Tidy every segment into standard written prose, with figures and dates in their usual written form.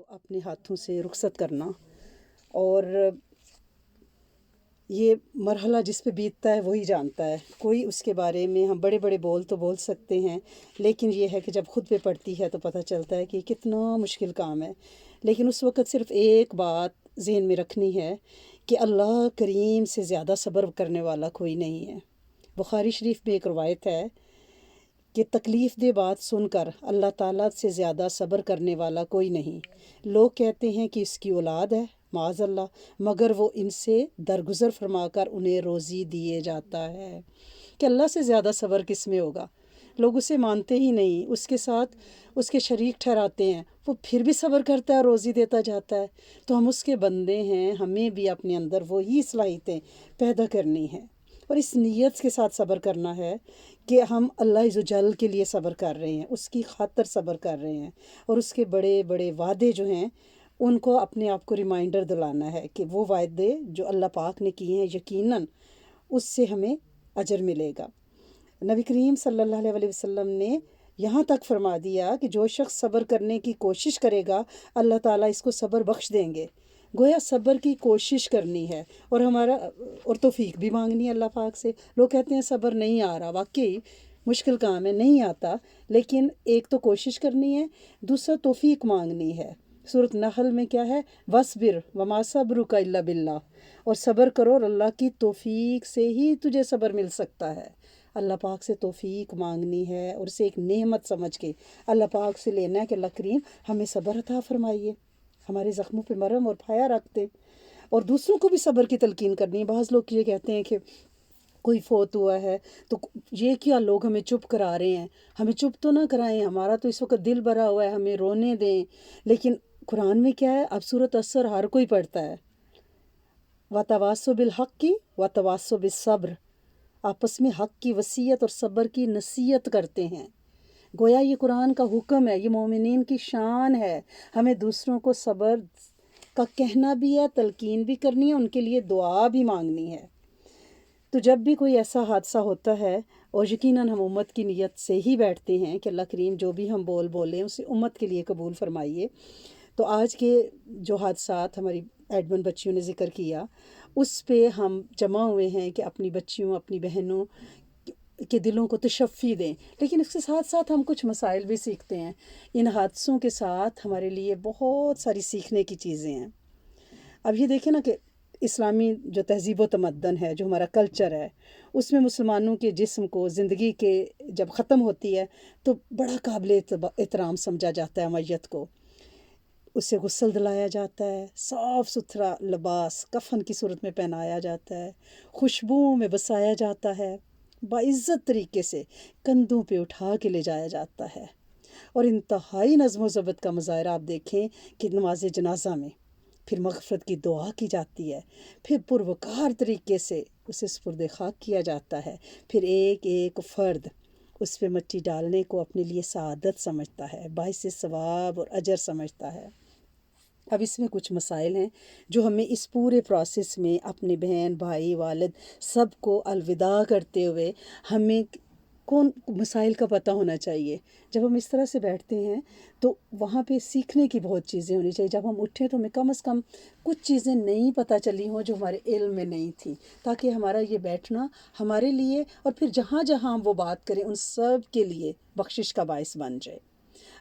اپنے ہاتھوں سے رخصت کرنا، اور یہ مرحلہ جس پہ بیتتا ہے وہی جانتا ہے۔ کوئی اس کے بارے میں، ہم بڑے بڑے بول تو بول سکتے ہیں، لیکن یہ ہے کہ جب خود پہ پڑتی ہے تو پتہ چلتا ہے کہ کتنا مشکل کام ہے۔ لیکن اس وقت صرف ایک بات ذہن میں رکھنی ہے کہ اللہ کریم سے زیادہ صبر کرنے والا کوئی نہیں ہے۔ بخاری شریف میں ایک روایت ہے کہ تکلیف دہ بات سن کر اللہ تعالیٰ سے زیادہ صبر کرنے والا کوئی نہیں۔ لوگ کہتے ہیں کہ اس کی اولاد ہے، معاذ اللہ، مگر وہ ان سے درگزر فرما کر انہیں روزی دیے جاتا ہے۔ کہ اللہ سے زیادہ صبر کس میں ہوگا؟ لوگ اسے مانتے ہی نہیں، اس کے ساتھ اس کے شریک ٹھہراتے ہیں، وہ پھر بھی صبر کرتا ہے اور روزی دیتا جاتا ہے۔ تو ہم اس کے بندے ہیں، ہمیں بھی اپنے اندر وہی صلاحیتیں پیدا کرنی ہیں، اور اس نیت کے ساتھ صبر کرنا ہے کہ ہم اللہ عز و جل کے لیے صبر کر رہے ہیں، اس کی خاطر صبر کر رہے ہیں، اور اس کے بڑے بڑے وعدے جو ہیں ان کو اپنے آپ کو ریمائنڈر دلانا ہے کہ وہ وعدے جو اللہ پاک نے کیے ہیں یقیناً اس سے ہمیں اجر ملے گا۔ نبی کریم صلی اللہ علیہ وسلم نے یہاں تک فرما دیا کہ جو شخص صبر کرنے کی کوشش کرے گا اللہ تعالیٰ اس کو صبر بخش دیں گے۔ گویا صبر کی کوشش کرنی ہے، اور اور توفیق بھی مانگنی ہے اللہ پاک سے۔ لوگ کہتے ہیں صبر نہیں آ رہا، واقعی مشکل کام ہے، نہیں آتا، لیکن ایک تو کوشش کرنی ہے، دوسرا توفیق مانگنی ہے۔ سورۃ نحل میں کیا ہے؟ وَاصْبِرْ وَمَا صَبْرُكَ إِلَّا بِاللَّهِ، اور صبر کرو اور اللہ کی توفیق سے ہی تجھے صبر مل سکتا ہے۔ اللہ پاک سے توفیق مانگنی ہے، اور اسے ایک نعمت سمجھ کے اللہ پاک سے لینا ہے کہ اللہ کریم ہمیں صبر عطا فرمائیے، ہمارے زخموں پہ مرہم اور پھایا رکھ دیں، اور دوسروں کو بھی صبر کی تلقین کرنی ہے۔ بعض لوگ یہ کہتے ہیں کہ کوئی فوت ہوا ہے تو یہ کیا لوگ ہمیں چپ کرا رہے ہیں، ہمیں چپ تو نہ کرائیں، ہمارا تو اس وقت دل بھرا ہوا ہے، ہمیں رونے دیں۔ لیکن قرآن میں کیا ہے؟ اب سورۃ العصر ہر کوئی پڑھتا ہے، وَتَوَاصَوْا بِالْحَقِّ وَتَوَاصَوْا بِالصَّبْرِ، آپس میں حق کی وصیت اور صبر کی نصیحت کرتے ہیں۔ گویا یہ قرآن کا حکم ہے، یہ مومنین کی شان ہے، ہمیں دوسروں کو صبر کا کہنا بھی ہے، تلقین بھی کرنی ہے، ان کے لیے دعا بھی مانگنی ہے۔ تو جب بھی کوئی ایسا حادثہ ہوتا ہے، اور یقیناً ہم امت کی نیت سے ہی بیٹھتے ہیں کہ اللہ کریم جو بھی ہم بولیں اسے امت کے لیے قبول فرمائیے۔ تو آج کے جو حادثات ہماری ایڈمن بچیوں نے ذکر کیا، اس پہ ہم جمع ہوئے ہیں کہ اپنی بچیوں، اپنی بہنوں کے دلوں کو تشفی دیں، لیکن اس کے ساتھ ساتھ ہم کچھ مسائل بھی سیکھتے ہیں۔ ان حادثوں کے ساتھ ہمارے لیے بہت ساری سیکھنے کی چیزیں ہیں۔ اب یہ دیکھیں نا کہ اسلامی جو تہذیب و تمدن ہے، جو ہمارا کلچر ہے، اس میں مسلمانوں کے جسم کو زندگی کے جب ختم ہوتی ہے تو بڑا قابل احترام سمجھا جاتا ہے میت کو، اسے غسل دلایا جاتا ہے، صاف ستھرا لباس کفن کی صورت میں پہنایا جاتا ہے، خوشبوؤں میں بسایا جاتا ہے، باعزت طریقے سے کندھوں پہ اٹھا کے لے جایا جاتا ہے، اور انتہائی نظم و ضبط کا مظاہرہ آپ دیکھیں کہ نماز جنازہ میں پھر مغفرت کی دعا کی جاتی ہے، پھر پروقار طریقے سے اسے سپرد خاک کیا جاتا ہے، پھر ایک ایک فرد اس پہ مٹی ڈالنے کو اپنے لیے سعادت سمجھتا ہے، باعث ثواب اور اجر سمجھتا ہے۔ اب اس میں کچھ مسائل ہیں جو ہمیں اس پورے پروسیس میں اپنے بہن بھائی والد سب کو الوداع کرتے ہوئے ہمیں کون مسائل کا پتہ ہونا چاہیے۔ جب ہم اس طرح سے بیٹھتے ہیں تو وہاں پہ سیکھنے کی بہت چیزیں ہونی چاہیے۔ جب ہم اٹھیں تو ہمیں کم از کم کچھ چیزیں نہیں پتہ چلی ہوں جو ہمارے علم میں نہیں تھیں، تاکہ ہمارا یہ بیٹھنا ہمارے لیے اور پھر جہاں جہاں ہم وہ بات کریں ان سب کے لیے بخشش کا باعث بن جائے۔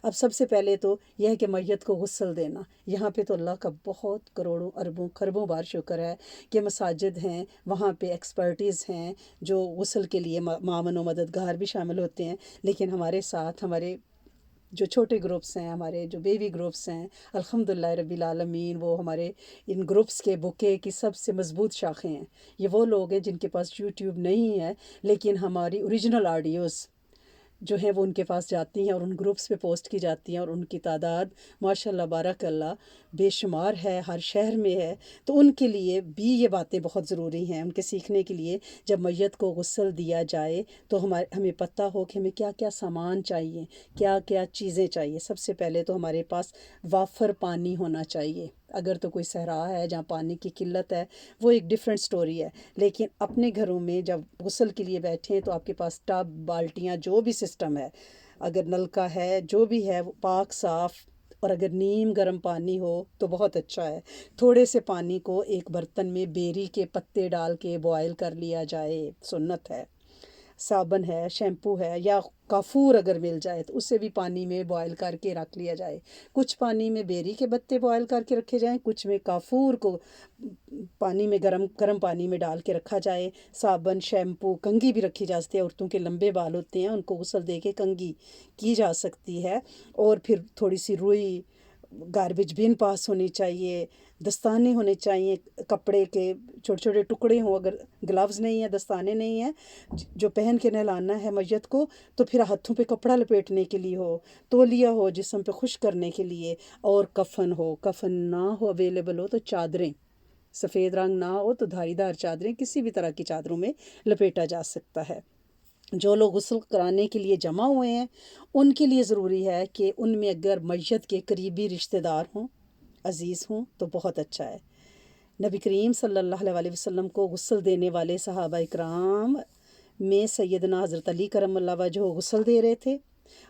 اب سب سے پہلے تو یہ ہے کہ میت کو غسل دینا، یہاں پہ تو اللہ کا بہت کروڑوں اربوں خربوں بار شکر ہے کہ مساجد ہیں، وہاں پہ ایکسپرٹیز ہیں جو غسل کے لیے معاون و مددگار بھی شامل ہوتے ہیں، لیکن ہمارے ساتھ ہمارے جو چھوٹے گروپس ہیں، ہمارے جو بیوی گروپس ہیں، الحمدللہ رب العالمین، وہ ہمارے ان گروپس کے بکے کی سب سے مضبوط شاخیں ہیں۔ یہ وہ لوگ ہیں جن کے پاس یوٹیوب نہیں ہے، لیکن ہماری اوریجنل آڈیوز جو ہیں وہ ان کے پاس جاتی ہیں اور ان گروپس پہ پوسٹ کی جاتی ہیں، اور ان کی تعداد ماشاءاللہ بارک اللہ بے شمار ہے، ہر شہر میں ہے۔ تو ان کے لیے بھی یہ باتیں بہت ضروری ہیں، ان کے سیکھنے کے لیے۔ جب میت کو غسل دیا جائے تو ہمیں پتہ ہو کہ ہمیں کیا کیا سامان چاہیے، کیا کیا چیزیں چاہیے۔ سب سے پہلے تو ہمارے پاس وافر پانی ہونا چاہیے۔ اگر تو کوئی صحرا ہے جہاں پانی کی قلت ہے وہ ایک ڈیفرنٹ سٹوری ہے، لیکن اپنے گھروں میں جب غسل کے لیے بیٹھیں تو آپ کے پاس ٹب، بالٹیاں، جو بھی سسٹم ہے، اگر نلکا ہے، جو بھی ہے وہ پاک صاف اور اگر نیم گرم پانی ہو تو بہت اچھا ہے۔ تھوڑے سے پانی کو ایک برتن میں بیری کے پتے ڈال کے بوائل کر لیا جائے، سنت ہے۔ صابن ہے، شیمپو ہے، یا کافور اگر مل جائے تو اسے بھی پانی میں بوائل کر کے رکھ لیا جائے۔ کچھ پانی میں بیری کے پتے بوائل کر کے رکھے جائیں، کچھ میں کافور کو پانی میں گرم پانی میں ڈال کے رکھا جائے۔ صابن، شیمپو، کنگھی بھی رکھی جا سکتی ہے، عورتوں کے لمبے بال ہوتے ہیں ان کو غسل دے کے کنگھی کی جا سکتی ہے۔ اور پھر تھوڑی سی روئی، گاربیج بن پاس ہونی چاہیے، دستانے ہونے چاہیے کپڑے کے، چھوٹے چھوٹے ٹکڑے ہوں، اگر گلوز نہیں ہے، دستانے نہیں ہیں جو پہن کے نہلانا ہے میت کو، تو پھر ہاتھوں پہ کپڑا لپیٹنے کے لیے ہو، تولیہ ہو جسم پہ خشک کرنے کے لیے، اور کفن ہو۔ کفن نہ ہو، اویلیبل ہو تو چادریں، سفید رنگ نہ ہو تو دھاری دار چادریں، کسی بھی طرح کی چادروں میں لپیٹا جا سکتا ہے۔ جو لوگ غسل کرانے کے لیے جمع ہوئے ہیں ان کے لیے ضروری ہے کہ ان میں اگر میت کے قریبی رشتہ دار ہوں، عزیز ہوں، تو بہت اچھا ہے۔ نبی کریم صلی اللہ علیہ وسلم کو غسل دینے والے صحابہ اکرام میں سیدنا حضرت علی کرم اللہ وجہہ غسل دے رہے تھے۔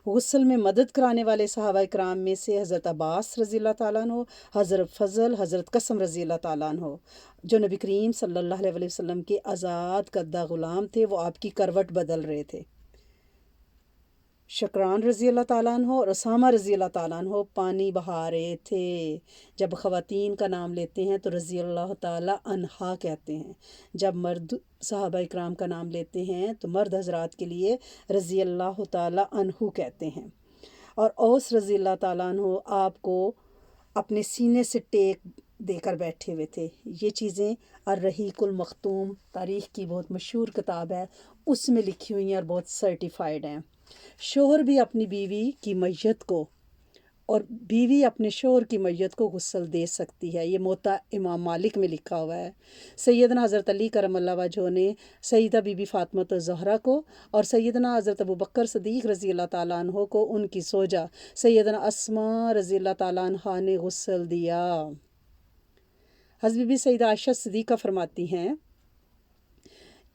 غسل میں مدد کرانے والے صحابہ اکرام میں سے حضرت عباس رضی اللہ تعالیٰ عنہ، حضرت فضل، حضرت قسم رضی اللہ تعالیٰ عنہ، جو نبی کریم صلی اللہ علیہ وسلم کے آزاد کردہ غلام تھے، وہ آپ کی کروٹ بدل رہے تھے۔ شکران رضی اللہ تعالیٰ عنہ اور اسامہ رضی اللہ تعالیٰ عنہ پانی بہا رہے تھے۔ جب خواتین کا نام لیتے ہیں تو رضی اللہ تعالیٰ عنہا کہتے ہیں، جب مرد صحابہ اکرام کا نام لیتے ہیں تو مرد حضرات کے لیے رضی اللہ تعالیٰ عنہ کہتے ہیں۔ اور اوس رضی اللہ تعالیٰ عنہ آپ کو اپنے سینے سے ٹیک دے کر بیٹھے ہوئے تھے۔ یہ چیزیں الرحیق المختوم، تاریخ کی بہت مشہور کتاب ہے، اس میں لکھی ہوئی ہیں اور بہت سرٹیفائیڈ ہیں۔ شوہر بھی اپنی بیوی کی میت کو اور بیوی اپنے شوہر کی میت کو غسل دے سکتی ہے، یہ موطا امام مالک میں لکھا ہوا ہے۔ سیدنا حضرت علی کرم اللہ وجہہ نے سیدہ بی بی فاطمہ الزہرا کو اور سیدنا حضرت ابوبکر صدیق رضی اللہ تعالیٰ عنہ کو ان کی زوجہ سیدنا اسماء رضی اللہ تعالیٰ عنہ نے غسل دیا۔ حضرت بی بی سیدہ عائشہ صدیقہ فرماتی ہیں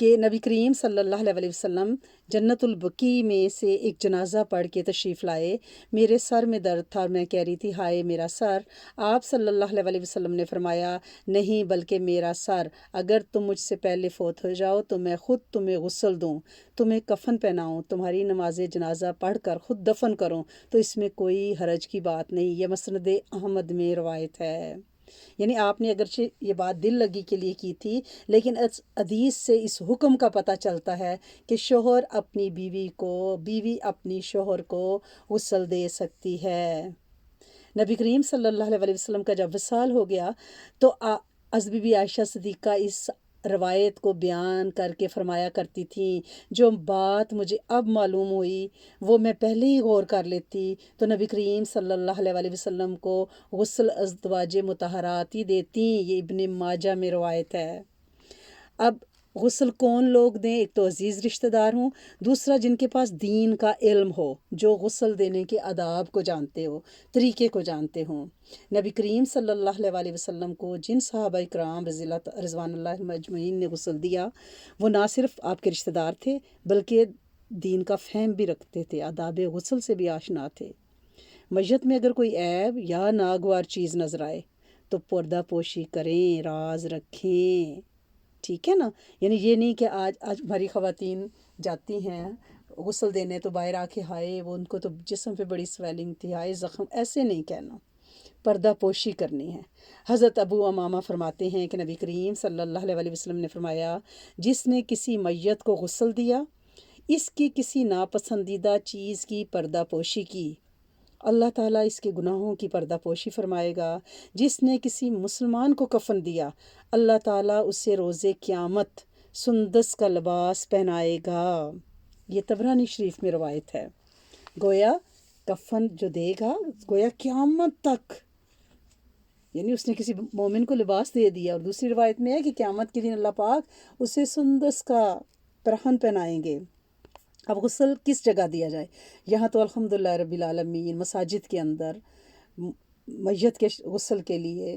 کہ نبی کریم صلی اللہ علیہ وسلم جنت البقیع میں سے ایک جنازہ پڑھ کے تشریف لائے۔ میرے سر میں درد تھا اور میں کہہ رہی تھی ہائے میرا سر۔ آپ صلی اللہ علیہ وسلم نے فرمایا نہیں بلکہ میرا سر، اگر تم مجھ سے پہلے فوت ہو جاؤ تو میں خود تمہیں غسل دوں، تمہیں کفن پہناؤں، تمہاری نماز جنازہ پڑھ کر خود دفن کروں تو اس میں کوئی حرج کی بات نہیں۔ یہ مسند احمد میں روایت ہے۔ یعنی آپ نے اگرچہ یہ بات دل لگی کے لیے کی تھی، لیکن حدیث سے اس حکم کا پتہ چلتا ہے کہ شوہر اپنی بیوی اپنی شوہر کو غسل دے سکتی ہے۔ نبی کریم صلی اللہ علیہ وسلم کا جب وصال ہو گیا تو حضرت بی بی عائشہ صدیقہ اس روایت کو بیان کر کے فرمایا کرتی تھیں، جو بات مجھے اب معلوم ہوئی وہ میں پہلے ہی غور کر لیتی تو نبی کریم صلی اللہ علیہ وسلم کو غسل ازدواج مطہرات ہی دیتی۔ یہ ابن ماجہ میں روایت ہے۔ اب غسل کون لوگ دیں؟ ایک تو عزیز رشتہ دار ہوں، دوسرا جن کے پاس دین کا علم ہو، جو غسل دینے کے آداب کو جانتے ہو، طریقے کو جانتے ہوں۔ نبی کریم صلی اللہ علیہ وسلم کو جن صحابہ اکرام رضوان اللہ مجمعین نے غسل دیا وہ نہ صرف آپ کے رشتہ دار تھے بلکہ دین کا فہم بھی رکھتے تھے، آداب غسل سے بھی آشنا تھے۔ میت میں اگر کوئی عیب یا ناگوار چیز نظر آئے تو پردہ پوشی کریں، راز رکھیں، ٹھیک ہے نا؟ یعنی یہ نہیں کہ آج ہماری خواتین جاتی ہیں غسل دینے تو باہر آ کے ہائے وہ ان کو تو جسم پہ بڑی سویلنگ تھی، ہائے زخم، ایسے نہیں کہنا، پردہ پوشی کرنی ہے۔ حضرت ابو امامہ فرماتے ہیں کہ نبی کریم صلی اللہ علیہ وسلم نے فرمایا جس نے کسی میت کو غسل دیا، اس کی کسی ناپسندیدہ چیز کی پردہ پوشی کی، اللہ تعالیٰ اس کے گناہوں کی پردہ پوشی فرمائے گا۔ جس نے کسی مسلمان کو کفن دیا، اللہ تعالیٰ اسے روز قیامت سندس کا لباس پہنائے گا۔ یہ طبرانی شریف میں روایت ہے۔ گویا کفن جو دے گا گویا قیامت تک، یعنی اس نے کسی مومن کو لباس دے دیا، اور دوسری روایت میں ہے کہ قیامت کے دن اللہ پاک اسے سندس کا پرہن پہنائیں گے۔ اب غسل کس جگہ دیا جائے؟ یہاں تو الحمدللہ رب العالمین مساجد کے اندر میت کے غسل کے لیے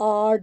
8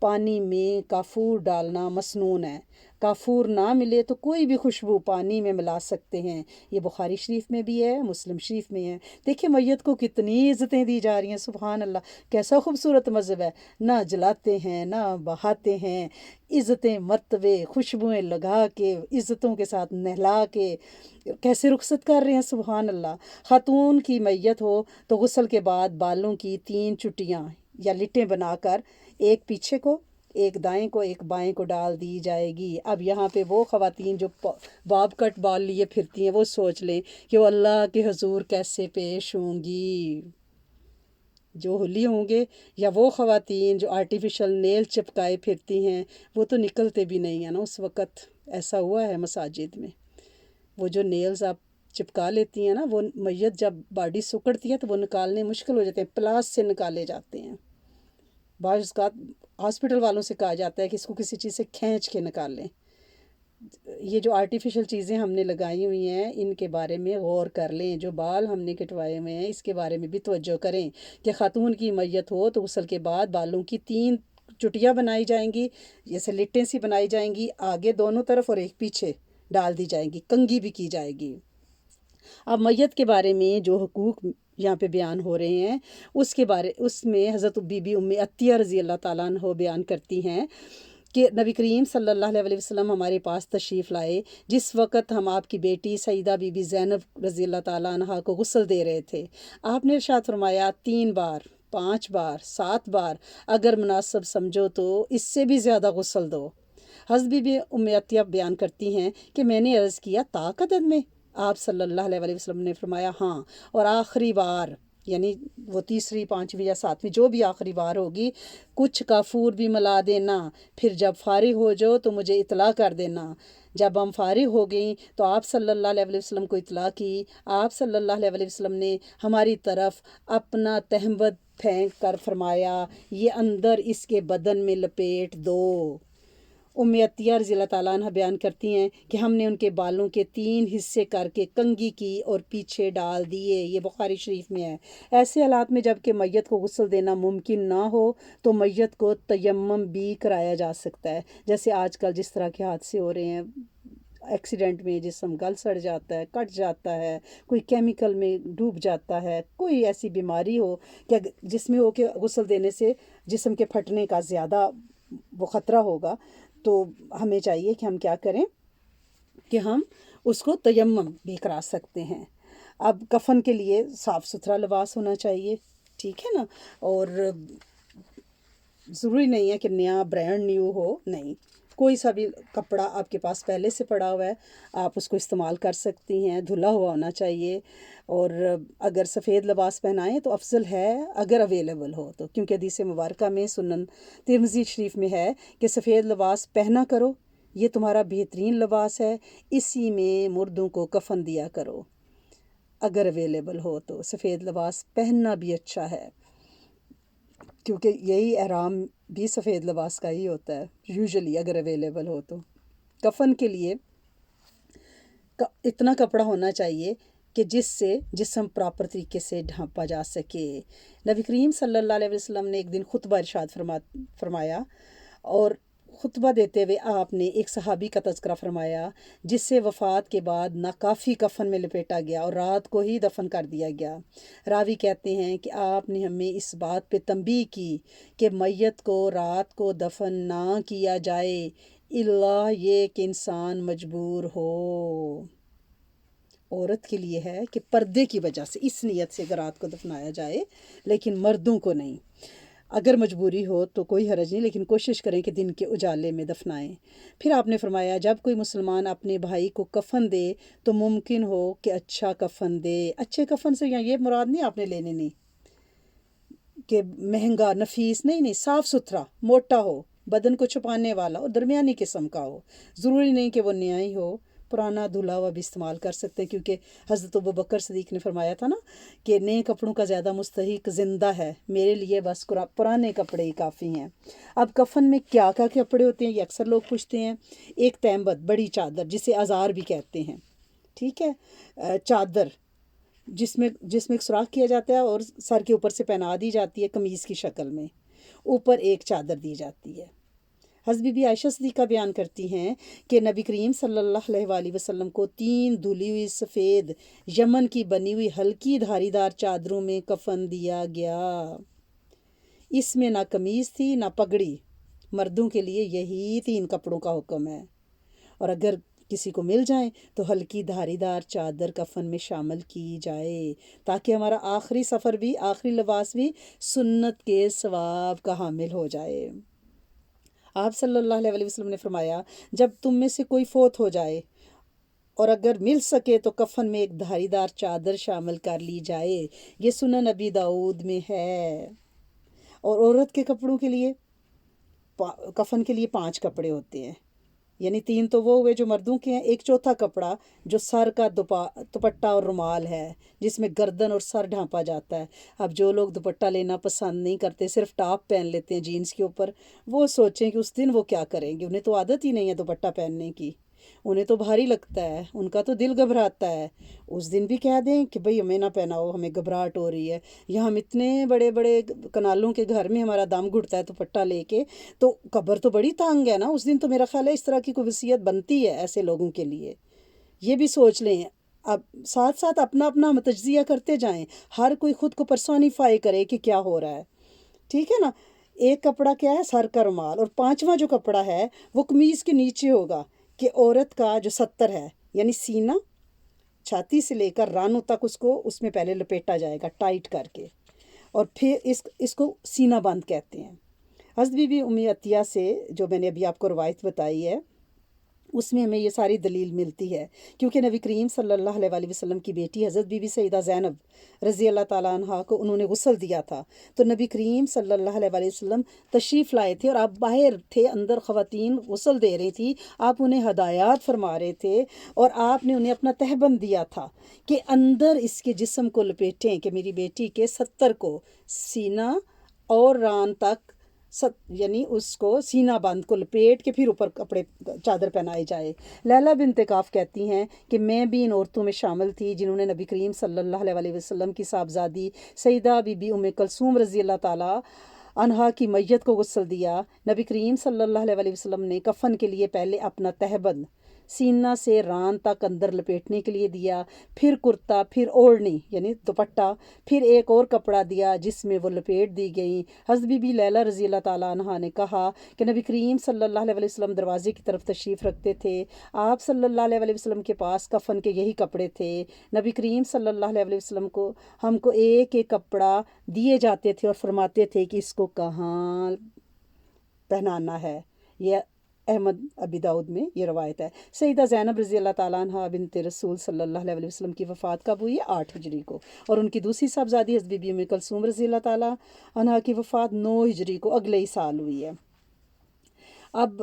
پانی میں کافور ڈالنا مسنون ہے، کافور نہ ملے تو کوئی بھی خوشبو پانی میں ملا سکتے ہیں۔ یہ بخاری شریف میں بھی ہے، مسلم شریف میں ہے۔ دیکھیں میت کو کتنی عزتیں دی جا رہی ہیں، سبحان اللہ، کیسا خوبصورت مذہب ہے۔ نہ جلاتے ہیں نہ بہاتے ہیں، عزتیں مرتبے خوشبوئیں لگا کے عزتوں کے ساتھ نہلا کے کیسے رخصت کر رہے ہیں، سبحان اللہ۔ خاتون کی میت ہو تو غسل کے بعد بالوں کی 3 چٹیاں یا لٹیں بنا کر ایک پیچھے کو، ایک دائیں کو، ایک بائیں کو ڈال دی جائے گی۔ اب یہاں پہ وہ خواتین جو باب کٹ بال لیے پھرتی ہیں وہ سوچ لیں کہ وہ اللہ کے حضور کیسے پیش ہوں گی، جو ہولی ہوں گے، یا وہ خواتین جو آرٹیفیشل نیل چپکائے پھرتی ہیں، وہ تو نکلتے بھی نہیں ہیں نا اس وقت۔ ایسا ہوا ہے مساجد میں، وہ جو نیلز آپ چپکا لیتی ہیں نا، وہ میت جب باڈی سکڑتی ہے تو وہ نکالنے مشکل ہو جاتے ہیں، پلاس سے نکالے جاتے ہیں۔ بعض اوقات ہاسپٹل والوں سے کہا جاتا ہے کہ اس کو کسی چیز سے کھینچ کے نکال لیں۔ یہ جو آرٹیفیشل چیزیں ہم نے لگائی ہوئی ہیں ان کے بارے میں غور کر لیں، جو بال ہم نے کٹوائے ہوئے ہیں اس کے بارے میں بھی توجہ کریں کہ خاتون کی میت ہو تو غسل کے بعد بالوں کی 3 چٹیاں بنائی جائیں گی، جیسے لٹیں سی بنائی جائیں گی، آگے دونوں طرف اور ایک پیچھے ڈال دی جائیں گی، کنگھی بھی کی جائے گی۔ اب میت کے بارے میں جو حقوق یہاں پہ بیان ہو رہے ہیں اس میں حضرت بی بی ام عطیہ رضی اللہ تعالیٰ عنہ بیان کرتی ہیں کہ نبی کریم صلی اللہ علیہ وسلم ہمارے پاس تشریف لائے جس وقت ہم آپ کی بیٹی سیدہ بی بی زینب رضی اللہ تعالیٰ عنہ کو غسل دے رہے تھے۔ آپ نے ارشاد فرمایا 3 بار، 5 بار، 7 بار، اگر مناسب سمجھو تو اس سے بھی زیادہ غسل دو۔ حضرت بی بی ام عطیہ بیان کرتی ہیں کہ میں نے عرض کیا طاق عدد میں؟ آپ صلی اللہ علیہ وسلم نے فرمایا ہاں، اور آخری بار یعنی وہ 3، 5ویں یا 7ویں جو بھی آخری بار ہوگی کچھ کافور بھی ملا دینا، پھر جب فارغ ہو جاؤ تو مجھے اطلاع کر دینا۔ جب ہم فارغ ہو گئیں تو آپ صلی اللہ علیہ وسلم کو اطلاع کی۔ آپ صلی اللہ علیہ وسلم نے ہماری طرف اپنا تہمد پھینک کر فرمایا یہ اندر اس کے بدن میں لپیٹ دو۔ ام عطیہ رضی اللہ تعالیٰ عنہ بیان کرتی ہیں کہ ہم نے ان کے بالوں کے 3 حصے کر کے کنگھی کی اور پیچھے ڈال دیے۔ یہ بخاری شریف میں ہے۔ ایسے حالات میں جب کہ میت کو غسل دینا ممکن نہ ہو تو میت کو تیمم بھی کرایا جا سکتا ہے، جیسے آج کل جس طرح کے حادثے ہو رہے ہیں، ایکسیڈنٹ میں جسم گل سڑ جاتا ہے، کٹ جاتا ہے، کوئی کیمیکل میں ڈوب جاتا ہے، کوئی ایسی بیماری ہو کہ جس میں ہو کہ غسل دینے سے جسم کے پھٹنے کا زیادہ وہ خطرہ ہوگا، تو ہمیں چاہیے کہ ہم کیا کریں کہ ہم اس کو تیمم بھی کرا سکتے ہیں۔ اب کفن کے لیے صاف ستھرا لباس ہونا چاہیے، ٹھیک ہے نا، اور ضروری نہیں ہے کہ نیا برانڈ نیو ہو، نہیں، کوئی سا بھی کپڑا آپ کے پاس پہلے سے پڑا ہوا ہے آپ اس کو استعمال کر سکتی ہیں، دھلا ہوا ہونا چاہیے۔ اور اگر سفید لباس پہنائیں تو افضل ہے اگر اویلیبل ہو تو، کیونکہ حدیث مبارکہ میں سنن ترمذی شریف میں ہے کہ سفید لباس پہنا کرو، یہ تمہارا بہترین لباس ہے، اسی میں مردوں کو کفن دیا کرو اگر اویلیبل ہو تو۔ سفید لباس پہننا بھی اچھا ہے کیونکہ یہی احرام بھی سفید لباس کا ہی ہوتا ہے یوزلی اگر اویلیبل ہو تو۔ کفن کے لیے اتنا کپڑا ہونا چاہیے کہ جس سے جسم پراپر طریقے سے ڈھانپا جا سکے۔ نبی کریم صلی اللہ علیہ وسلم نے ایک دن خطبہ ارشاد فرمایا اور خطبہ دیتے ہوئے آپ نے ایک صحابی کا تذکرہ فرمایا جس سے وفات کے بعد ناکافی کفن میں لپیٹا گیا اور رات کو ہی دفن کر دیا گیا۔ راوی کہتے ہیں کہ آپ نے ہمیں اس بات پہ تنبیہ کی کہ میت کو رات کو دفن نہ کیا جائے الا یہ کہ انسان مجبور ہو۔ عورت کے لیے ہے کہ پردے کی وجہ سے اس نیت سے رات کو دفنایا جائے، لیکن مردوں کو نہیں۔ اگر مجبوری ہو تو کوئی حرج نہیں، لیکن کوشش کریں کہ دن کے اجالے میں دفنائیں۔ پھر آپ نے فرمایا جب کوئی مسلمان اپنے بھائی کو کفن دے تو ممکن ہو کہ اچھا کفن دے۔ اچھے کفن سے یہ مراد نہیں آپ نے لینے نہیں کہ مہنگا نفیس، نہیں، صاف ستھرا، موٹا ہو، بدن کو چھپانے والا اور درمیانی قسم کا ہو۔ ضروری نہیں کہ وہ نیا ہی ہو، پرانا دھلا ہوا بھی استعمال کر سکتے ہیں، کیونکہ حضرت ابوبکر صدیق نے فرمایا تھا نا کہ نئے کپڑوں کا زیادہ مستحق زندہ ہے، میرے لیے بس پرانے کپڑے ہی کافی ہیں۔ اب کفن میں کیا کپڑے ہوتے ہیں یہ اکثر لوگ پوچھتے ہیں۔ ایک تہمت، بڑی چادر جسے ازار بھی کہتے ہیں، ٹھیک ہے، چادر جس میں ایک سوراخ کیا جاتا ہے اور سر کے اوپر سے پہنا دی جاتی ہے قمیض کی شکل میں، اوپر ایک چادر دی جاتی ہے۔ حضرت بی بی عائشہ صدیقہ بیان کرتی ہیں کہ نبی کریم صلی اللہ علیہ وآلہ وسلم کو 3 دھلی ہوئی سفید یمن کی بنی ہوئی ہلکی دھاری دار چادروں میں کفن دیا گیا۔ اس میں نہ قمیض تھی نہ پگڑی۔ مردوں کے لیے یہی 3 کپڑوں کا حکم ہے، اور اگر کسی کو مل جائیں تو ہلکی دھاری دار چادر کفن میں شامل کی جائے، تاکہ ہمارا آخری سفر بھی، آخری لباس بھی سنت کے ثواب کا حامل ہو جائے۔ آپ صلی اللہ علیہ وسلم نے فرمایا، جب تم میں سے کوئی فوت ہو جائے اور اگر مل سکے تو کفن میں ایک دھاری دار چادر شامل کر لی جائے۔ یہ سنن ابی داؤد میں ہے۔ اور عورت کے کپڑوں کے لیے، کفن کے لیے 5 کپڑے ہوتے ہیں، یعنی 3 تو وہ ہوئے جو مردوں کے ہیں، ایک چوتھا کپڑا جو سر کا دوپٹہ اور رومال ہے، جس میں گردن اور سر ڈھانپا جاتا ہے۔ اب جو لوگ دوپٹہ لینا پسند نہیں کرتے، صرف ٹاپ پہن لیتے ہیں جینس کے اوپر، وہ سوچیں کہ اس دن وہ کیا کریں گے، انہیں تو عادت ہی نہیں ہے دوپٹہ پہننے کی، انہیں تو بھاری لگتا ہے، ان کا تو دل گھبراتا ہے۔ اس دن بھی کہہ دیں کہ بھئی ہمیں نہ پہناؤ، ہمیں گھبراہٹ ہو رہی ہے، یا ہم اتنے بڑے بڑے کنالوں کے گھر میں ہمارا دم گھٹتا ہے دوپٹہ لے کے، تو قبر تو بڑی تانگ ہے نا اس دن، تو میرا خیال ہے اس طرح کی کوئی وصیت بنتی ہے ایسے لوگوں کے لیے۔ یہ بھی سوچ لیں۔ اب ساتھ ساتھ اپنا اپنا تجزیہ کرتے جائیں، ہر کوئی خود کو پرسونیفائی کرے کہ کیا ہو رہا ہے، ٹھیک ہے نا۔ ایک کپڑا کیا ہے؟ سر کا رومال، اور 5واں جو کپڑا ہے وہ قمیض کے نیچے ہوگا، کہ عورت کا جو 70 ہے، یعنی سینہ، چھاتی سے لے کر رانوں تک اس میں پہلے لپیٹا جائے گا ٹائٹ کر کے، اور پھر اس کو سینہ بند کہتے ہیں۔ حضرت بی بی امی عطیہ سے جو میں نے ابھی آپ کو روایت بتائی ہے، اس میں ہمیں یہ ساری دلیل ملتی ہے، کیونکہ نبی کریم صلی اللہ علیہ وآلہ وسلم کی بیٹی حضرت بی بی سیدہ زینب رضی اللہ تعالیٰ عنہا کو انہوں نے غسل دیا تھا، تو نبی کریم صلی اللہ علیہ وآلہ وسلم تشریف لائے تھے، اور آپ باہر تھے، اندر خواتین غسل دے رہی تھی، آپ انہیں ہدایات فرما رہے تھے، اور آپ نے انہیں اپنا تہبند دیا تھا کہ اندر اس کے جسم کو لپیٹیں، کہ میری بیٹی کے 70 کو سینہ اور ران تک، یعنی اس کو سینہ بند کو لپیٹ کے پھر اوپر کپڑے چادر پہنائی جائے۔ لیلہ بنت کعب کہتی ہیں کہ میں بھی ان عورتوں میں شامل تھی جنہوں نے نبی کریم صلی اللہ علیہ وسلم کی صاحبزادی سیدہ بی بی ام کلثوم رضی اللہ تعالیٰ عنہا کی میت کو غسل دیا۔ نبی کریم صلی اللہ علیہ وسلم نے کفن کے لیے پہلے اپنا تہبند سینہ سے ران تک اندر لپیٹنے کے لیے دیا، پھر کرتا، پھر اوڑھنی یعنی دوپٹہ، پھر ایک اور کپڑا دیا جس میں وہ لپیٹ دی گئیں۔ حضرت بی بی لیلہ رضی اللہ تعالیٰ عنہا نے کہا کہ نبی کریم صلی اللہ علیہ وسلم دروازے کی طرف تشریف رکھتے تھے، آپ صلی اللہ علیہ وسلم کے پاس کفن کے یہی کپڑے تھے، نبی کریم صلی اللہ علیہ وسلم کو ہم کو ایک ایک کپڑا دیے جاتے تھے اور فرماتے تھے کہ اس کو کہاں پہنانا ہے۔ یہ احمد ابی داؤد میں یہ روایت ہے۔ سیدہ زینب رضی اللہ تعالیٰ عنہ بنت رسول صلی اللہ علیہ وسلم کی وفات کب ہوئی ہے؟ 8 ہجری کو، اور ان کی دوسری صاحبزادی حضرت بی بی ام کلثوم رضی اللہ تعالیٰ عنہ کی وفات 9 ہجری کو اگلے ہی سال ہوئی ہے۔ اب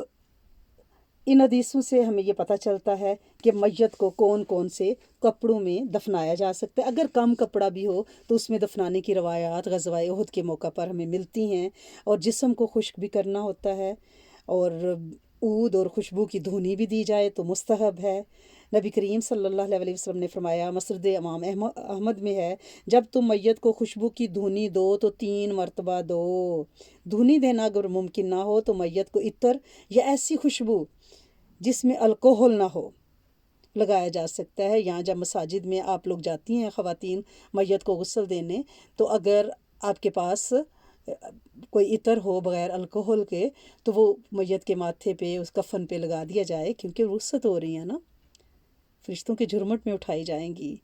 ان حدیثوں سے ہمیں یہ پتہ چلتا ہے کہ میت کو کون کون سے کپڑوں میں دفنایا جا سکتا ہے۔ اگر کم کپڑا بھی ہو تو اس میں دفنانے کی روایات غزوہ احد کے موقع پر ہمیں ملتی ہیں، اور جسم کو خشک بھی کرنا ہوتا ہے، اور عود اور خوشبو کی دھونی بھی دی جائے تو مستحب ہے۔ نبی کریم صلی اللہ علیہ وسلم نے فرمایا، مسند امام احمد میں ہے، جب تم میت کو خوشبو کی دھونی دو تو 3 مرتبہ دو۔ دھونی دینا اگر ممکن نہ ہو تو میت کو عطر یا ایسی خوشبو جس میں الکوہل نہ ہو لگایا جا سکتا ہے۔ یہاں جب مساجد میں آپ لوگ جاتی ہیں خواتین میت کو غسل دینے، تو اگر آپ کے پاس کوئی عطر ہو بغیر الکوہل کے تو وہ میت کے ماتھے پہ، اس کفن پہ لگا دیا جائے، کیونکہ رخصت ہو رہی ہیں نا، فرشتوں کے جھرمٹ میں اٹھائی جائیں گی،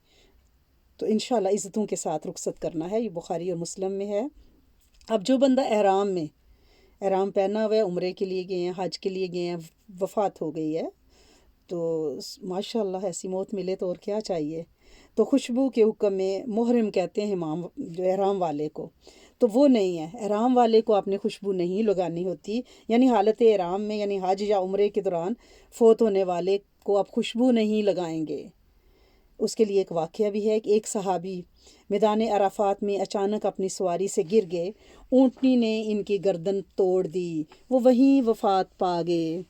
تو انشاءاللہ عزتوں کے ساتھ رخصت کرنا ہے۔ یہ بخاری اور مسلم میں ہے۔ اب جو بندہ احرام پہنا ہوا ہے، عمرے کے لیے گئے ہیں، حج کے لیے گئے ہیں، وفات ہو گئی ہے، تو ماشاءاللہ ایسی موت ملے تو اور کیا چاہیے۔ تو خوشبو کے حکم میں محرم کہتے ہیں امام جو احرام والے کو، تو وہ نہیں ہے، احرام والے کو آپ نے خوشبو نہیں لگانی ہوتی، یعنی حالت احرام میں، یعنی حج یا عمرے کے دوران فوت ہونے والے کو آپ خوشبو نہیں لگائیں گے۔ اس کے لیے ایک واقعہ بھی ہے کہ ایک صحابی میدان عرفات میں اچانک اپنی سواری سے گر گئے، اونٹنی نے ان کی گردن توڑ دی، وہ وہیں وفات پا گئے۔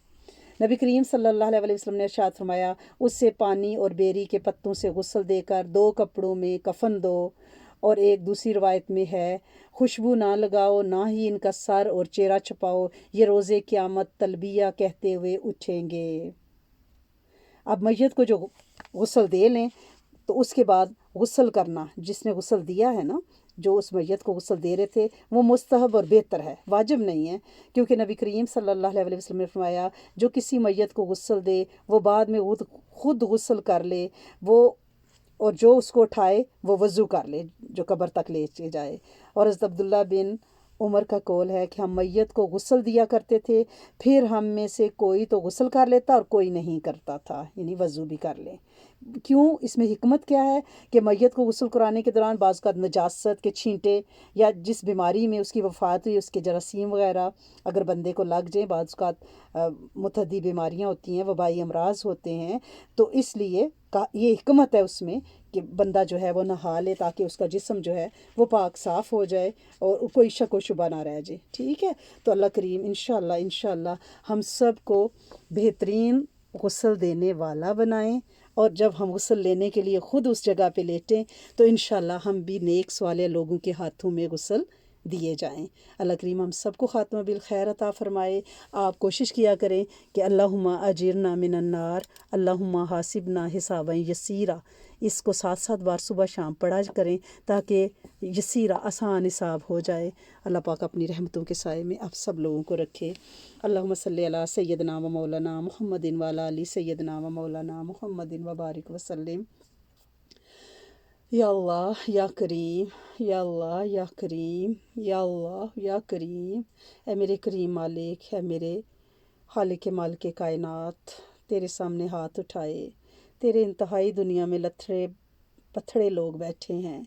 نبی کریم صلی اللہ علیہ وسلم نے ارشاد فرمایا، اس سے پانی اور بیری کے پتوں سے غسل دے کر 2 کپڑوں میں کفن دو، اور ایک دوسری روایت میں ہے خوشبو نہ لگاؤ نہ ہی ان کا سر اور چہرہ چھپاؤ، یہ روز قیامت تلبیہ کہتے ہوئے اٹھیں گے۔ اب میت کو جو غسل دے لیں تو اس کے بعد غسل کرنا، جس نے غسل دیا ہے نا، جو اس میت کو غسل دے رہے تھے، وہ مستحب اور بہتر ہے، واجب نہیں ہے، کیونکہ نبی کریم صلی اللہ علیہ وسلم نے فرمایا جو کسی میت کو غسل دے وہ بعد میں خود غسل کر لے، وہ اور جو اس کو اٹھائے وہ وضو کر لے جو قبر تک لے کے جائے۔ اور حضرت عبداللہ بن عمر کا قول ہے کہ ہم میت کو غسل دیا کرتے تھے، پھر ہم میں سے کوئی تو غسل کر لیتا اور کوئی نہیں کرتا تھا، یعنی وضو بھی کر لے۔ کیوں؟ اس میں حکمت کیا ہے کہ میت کو غسل کرانے کے دوران بعض کا نجاست کے چھینٹے یا جس بیماری میں اس کی وفات ہوئی اس کے جراثیم وغیرہ اگر بندے کو لگ جائیں، بعض کا متعدی بیماریاں ہوتی ہیں، وبائی امراض ہوتے ہیں، تو اس لیے یہ حکمت ہے اس میں کہ بندہ جو ہے وہ نہا لے تاکہ اس کا جسم جو ہے وہ پاک صاف ہو جائے اور کوئی شک و شبہ نہ رہ جائے، ٹھیک ہے؟ تو اللہ کریم انشاءاللہ ہم سب کو بہترین غسل دینے والا بنائیں، اور جب ہم غسل لینے کے لیے خود اس جگہ پہ لیٹیں تو انشاءاللہ ہم بھی نیک صالح لوگوں کے ہاتھوں میں غسل دیے جائیں۔ اللہ کریم ہم سب کو خاتمہ بالخیر عطا فرمائے۔ آپ کوشش کیا کریں کہ اللہم اجرنا من النار، اللہم حاسبنا حسابا یسیرا، اس کو 7 بار صبح شام پڑھا کریں تاکہ یسیرا آسان حساب ہو جائے۔ اللہ پاک اپنی رحمتوں کے سائے میں آپ سب لوگوں کو رکھے۔ اللہم صلی علی سیدنا و مولانا محمد وعلی آل سیدنا و مولانا محمد وبارک وسلم۔ یا اللہ یا کریم، یا اللہ یا کریم، یا اللہ یا کریم، اے میرے کریم مالک، اے میرے خالق مالک کائنات، تیرے سامنے ہاتھ اٹھائے، تیرے انتہائی دنیا میں لتھڑے پتھڑے لوگ بیٹھے ہیں۔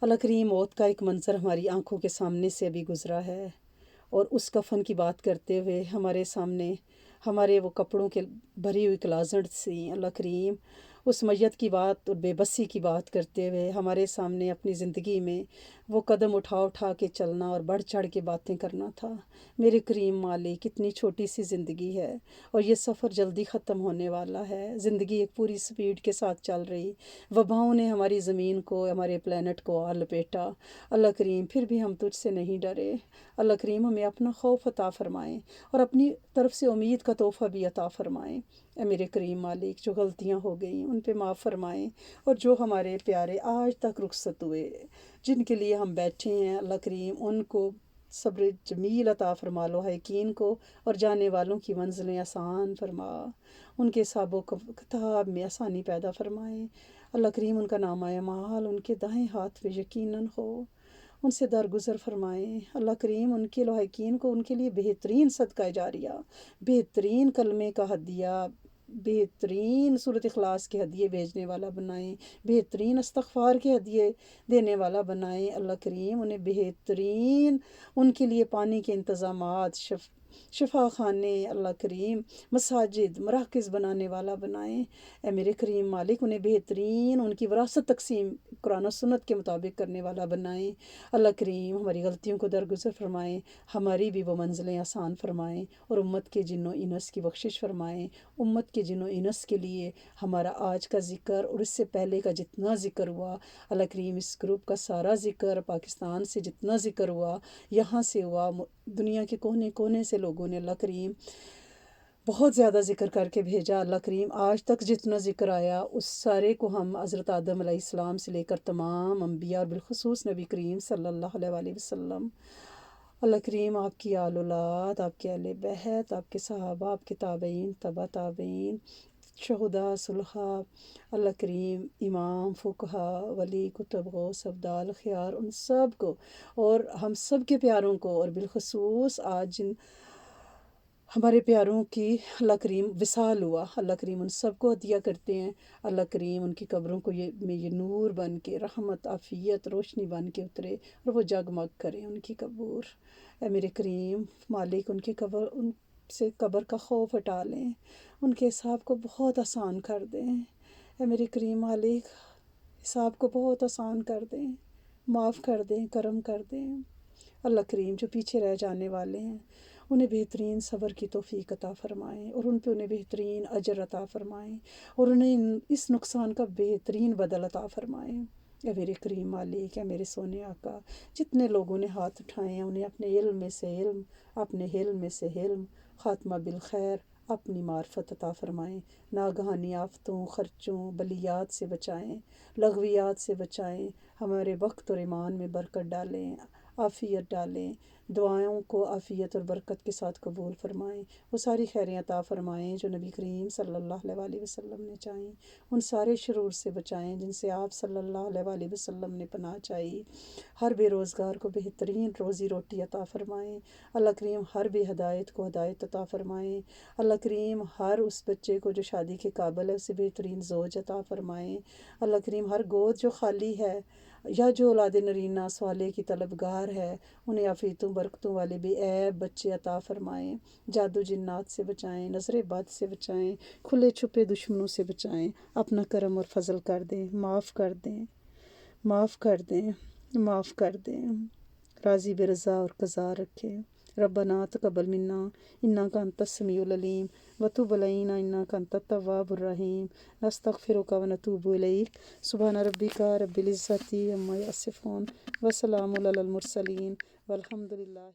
اللہ کریم موت کا ایک منظر ہماری آنکھوں کے سامنے سے ابھی گزرا ہے، اور اس کفن کی بات کرتے ہوئے ہمارے سامنے ہمارے وہ کپڑوں کے بھری ہوئی کلازٹ سی، اللہ کریم اس میت کی بات اور بے بسی کی بات کرتے ہوئے ہمارے سامنے اپنی زندگی میں وہ قدم اٹھا کے چلنا اور بڑھ چڑھ کے باتیں کرنا تھا۔ میرے کریم مالک، کتنی چھوٹی سی زندگی ہے اور یہ سفر جلدی ختم ہونے والا ہے، زندگی ایک پوری سپیڈ کے ساتھ چل رہی، وباؤں نے ہماری زمین کو، ہمارے پلینٹ کو آ لپیٹا۔ اللہ کریم پھر بھی ہم تجھ سے نہیں ڈرے۔ اللہ کریم ہمیں اپنا خوف عطا فرمائیں اور اپنی طرف سے امید کا تحفہ بھی عطا فرمائیں۔ اے میرے کریم مالک، جو غلطیاں ہو گئیں ان پہ معاف فرمائیں، اور جو ہمارے پیارے آج تک رخصت ہوئے جن کے لیے ہم بیٹھے ہیں، اللہ کریم ان کو صبر جمیل عطا فرما لو، یقین کو، اور جانے والوں کی منزلیں آسان فرما، ان کے حساب و کتاب میں آسانی پیدا فرمائیں۔ اللہ کریم ان کا نامہ اعمال ان کے دائیں ہاتھ پہ یقیناً ہو، ان سے درگزر فرمائیں۔ اللہ کریم ان کے لوحقین کو ان کے لیے بہترین صدقہ جاریہ، بہترین کلمے کا ہدیہ، بہترین سورۃ اخلاص کے ہدیے بھیجنے والا بنائیں، بہترین استغفار کے ہدیے دینے والا بنائیں۔ اللہ کریم انہیں بہترین ان کے لیے پانی کے انتظامات، شفا خانے، اللہ کریم مساجد، مراکز بنانے والا بنائیں۔ اے میرے کریم مالک انہیں بہترین ان کی وراثت تقسیم قرآن و سنت کے مطابق کرنے والا بنائیں۔ اللہ کریم ہماری غلطیوں کو درگزر فرمائیں، ہماری بھی وہ منزلیں آسان فرمائیں، اور امت کے جن و انس کی بخشش فرمائیں۔ امت کے جن و انس کے لیے ہمارا آج کا ذکر اور اس سے پہلے کا جتنا ذکر ہوا، اللہ کریم اس گروپ کا سارا ذکر، پاکستان سے جتنا ذکر ہوا، یہاں سے ہوا، دنیا کے کونے کونے سے لوگوں نے اللہ کریم بہت زیادہ ذکر کر کے بھیجا۔ اللہ کریم آج تک جتنا ذکر آیا اس سارے کو ہم حضرت آدم علیہ السلام سے لے کر تمام انبیاء اور بالخصوص نبی کریم صلی اللہ علیہ وسلم، اللہ کریم آپ کی آل اولاد، آپ کے اہل بیت، آپ کے صحابہ، آپ کے تابعین، تبع تابعین، شہداء، صلحاء، اللہ کریم امام، فقہا، ولی، کتب، غوث، ابدال، خیار، ان سب کو اور ہم سب کے پیاروں کو، اور بالخصوص آج جن ہمارے پیاروں کی اللہ کریم وصال ہوا، اللہ کریم ان سب کو عطیہ کرتے ہیں۔ اللہ کریم ان کی قبروں کو یہ نور بن کے، رحمت، عافیت، روشنی بن کے اترے اور وہ جگمگ کریں ان کی قبور۔ اے میرے کریم مالک ان سے قبر کا خوف ہٹا لیں، ان کے حساب کو بہت آسان کر دیں۔ اے میرے کریم مالک حساب کو بہت آسان کر دیں، معاف کر دیں، کرم کر دیں۔ اللہ کریم جو پیچھے رہ جانے والے ہیں انہیں بہترین صبر کی توفیق عطا فرمائیں، اور ان پہ انہیں بہترین اجر عطا فرمائیں، اور انہیں اس نقصان کا بہترین بدل عطا فرمائیں۔ اے میرے کریم مالک، اے میرے سونے آقا، جتنے لوگوں نے ہاتھ اٹھائے ہیں انہیں اپنے علم میں سے علم، اپنے حلم میں سے حلم، خاتمہ بالخیر، اپنی معرفت عطا فرمائیں، ناگہانی آفتوں، خرچوں، بلیات سے بچائیں، لغویات سے بچائیں، ہمارے وقت اور ایمان میں برکت ڈالیں، عافیت ڈالیں، دعاؤں کو عافیت اور برکت کے ساتھ قبول فرمائیں، وہ ساری خیریں عطا فرمائیں جو نبی کریم صلی اللہ علیہ وآلہ وسلم نے چاہیں، ان سارے شرور سے بچائیں جن سے آپ صلی اللہ علیہ وآلہ وسلم نے پناہ چاہی، ہر بے روزگار کو بہترین روزی روٹی عطا فرمائیں، اللہ کریم ہر بے ہدایت کو ہدایت عطا فرمائیں، اللہ کریم ہر اس بچے کو جو شادی کے قابل ہے اسے بہترین زوج عطا فرمائیں، اللہ کریم ہر گود جو خالی ہے یا جو اولاد نرینہ سوالے کی طلبگار ہے انہیں عافیتوں برکتوں والے بے عیب بچے عطا فرمائیں، جادو جنات سے بچائیں، نظر بد سے بچائیں، کھلے چھپے دشمنوں سے بچائیں، اپنا کرم اور فضل کر دیں، معاف کر دیں، معاف کر دیں، معاف کر دیں، راضی برضا اور قضا رکھیں۔ ربنا تقبل منا انک انت السمیع العلیم وتب علینا انک انت التواب الرحیم نستغفرک ونتوب الیک سبحان ربک رب العزة عما یصفون وسلام علی المرسلین والحمد للہ۔